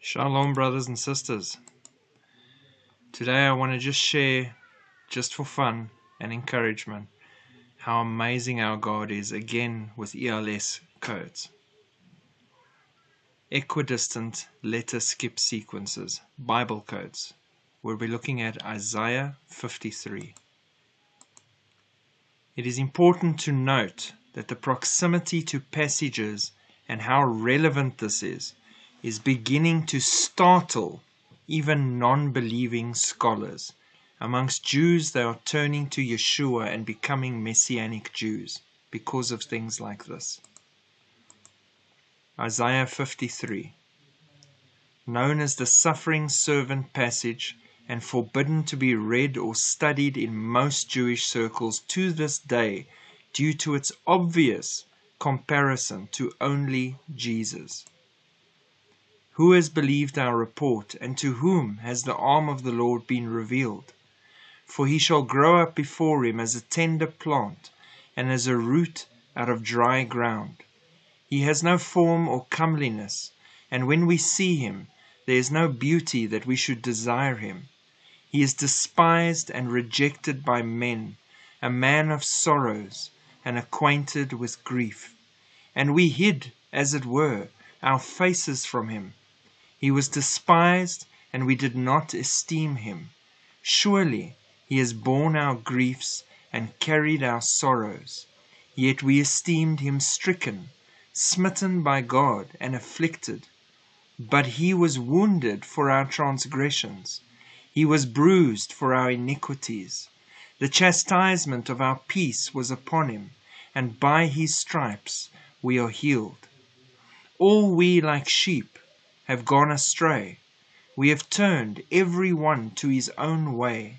Shalom, brothers and sisters. Today I want to just share, just for fun and encouragement, how amazing our God is, again with ELS codes. Equidistant letter skip sequences, Bible codes. We'll be looking at Isaiah 53. It is important to note that the proximity to passages and how relevant this is beginning to startle even non-believing scholars. Amongst Jews, they are turning to Yeshua and becoming Messianic Jews because of things like this. Isaiah 53, known as the suffering servant passage and forbidden to be read or studied in most Jewish circles to this day due to its obvious comparison to only Jesus. Who has believed our report, and to whom has the arm of the Lord been revealed? For he shall grow up before him as a tender plant, and as a root out of dry ground. He has no form or comeliness, and when we see him, there is no beauty that we should desire him. He is despised and rejected by men, a man of sorrows, and acquainted with grief. And we hid, as it were, our faces from him. He was despised, and we did not esteem him. Surely he has borne our griefs and carried our sorrows. Yet we esteemed him stricken, smitten by God, and afflicted. But he was wounded for our transgressions. He was bruised for our iniquities. The chastisement of our peace was upon him, and by his stripes we are healed. All we like sheep have gone astray. We have turned every one to his own way,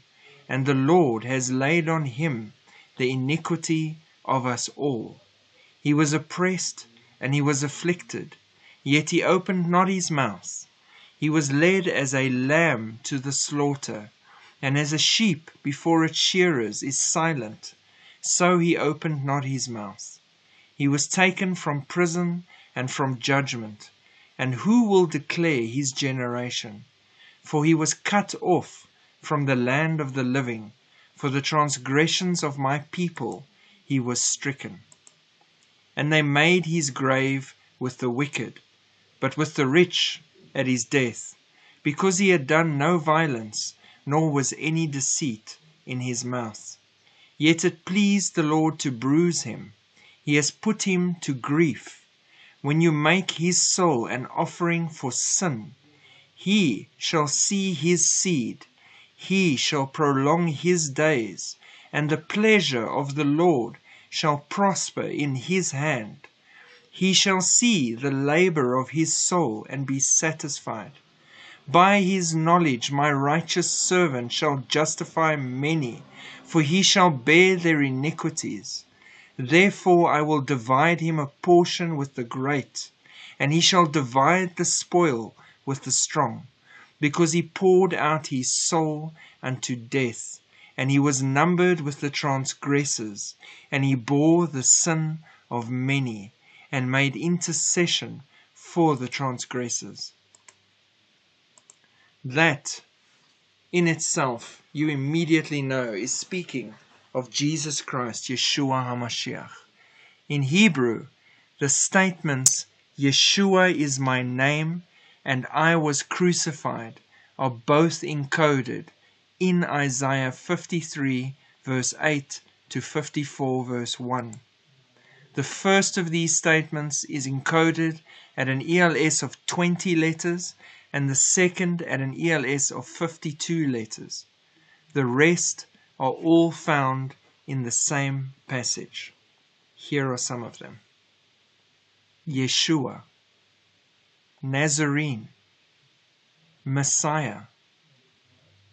and the Lord has laid on him the iniquity of us all. He was oppressed and he was afflicted, yet he opened not his mouth. He was led as a lamb to the slaughter, and as a sheep before its shearers is silent, so he opened not his mouth. He was taken from prison and from judgment. And who will declare his generation? For he was cut off from the land of the living. For the transgressions of my people he was stricken. And they made his grave with the wicked, but with the rich at his death, because he had done no violence, nor was any deceit in his mouth. Yet it pleased the Lord to bruise him. He has put him to grief. When you make his soul an offering for sin, he shall see his seed, he shall prolong his days, and the pleasure of the Lord shall prosper in his hand. He shall see the labor of his soul and be satisfied. By his knowledge my righteous servant shall justify many, for he shall bear their iniquities. Therefore I will divide him a portion with the great, and he shall divide the spoil with the strong, because he poured out his soul unto death, and he was numbered with the transgressors, and he bore the sin of many, and made intercession for the transgressors. That in itself, you immediately know, is speaking of Jesus Christ, Yeshua HaMashiach. In Hebrew, the statements, Yeshua is my name and I was crucified, are both encoded in Isaiah 53 verse 8 to 54 verse 1. The first of these statements is encoded at an ELS of 20 letters, and the second at an ELS of 52 letters. The rest are all found in the same passage. Here are some of them. Yeshua, Nazarene, Messiah,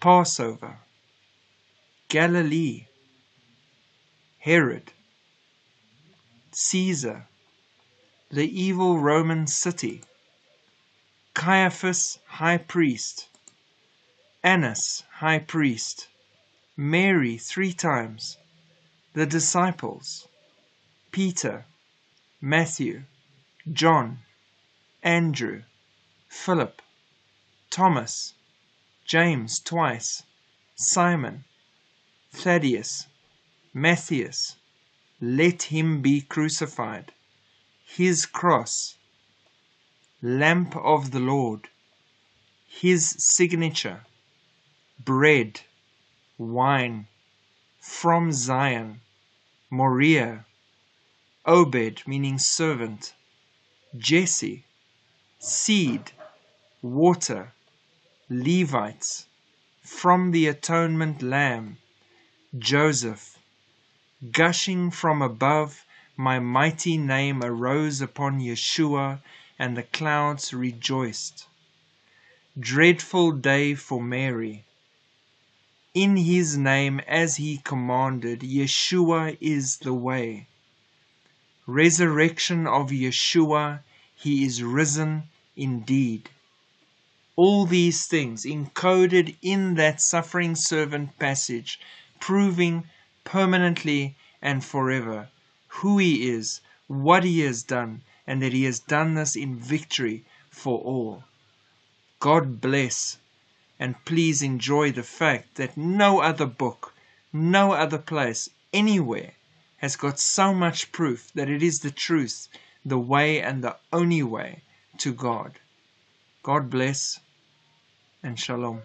Passover, Galilee, Herod, Caesar, the evil Roman city, Caiaphas, high priest, Annas, high priest, Mary 3 times, the disciples, Peter, Matthew, John, Andrew, Philip, Thomas, James twice, Simon, Thaddeus, Matthias, let him be crucified. His cross, lamp of the Lord, his signature, bread, wine, from Zion, Moriah, Obed, meaning servant, Jesse, seed, water, Levites, from the atonement lamb, Joseph, gushing from above, my mighty name arose upon Yeshua, and the clouds rejoiced. Dreadful day for Mary. In his name, as he commanded, Yeshua is the way. Resurrection of Yeshua, he is risen indeed. All these things encoded in that suffering servant passage, proving permanently and forever who he is, what he has done, and that he has done this in victory for all. God bless, and please enjoy the fact that no other book, no other place, anywhere has got so much proof that it is the truth, the way, and the only way to God. God bless, and shalom.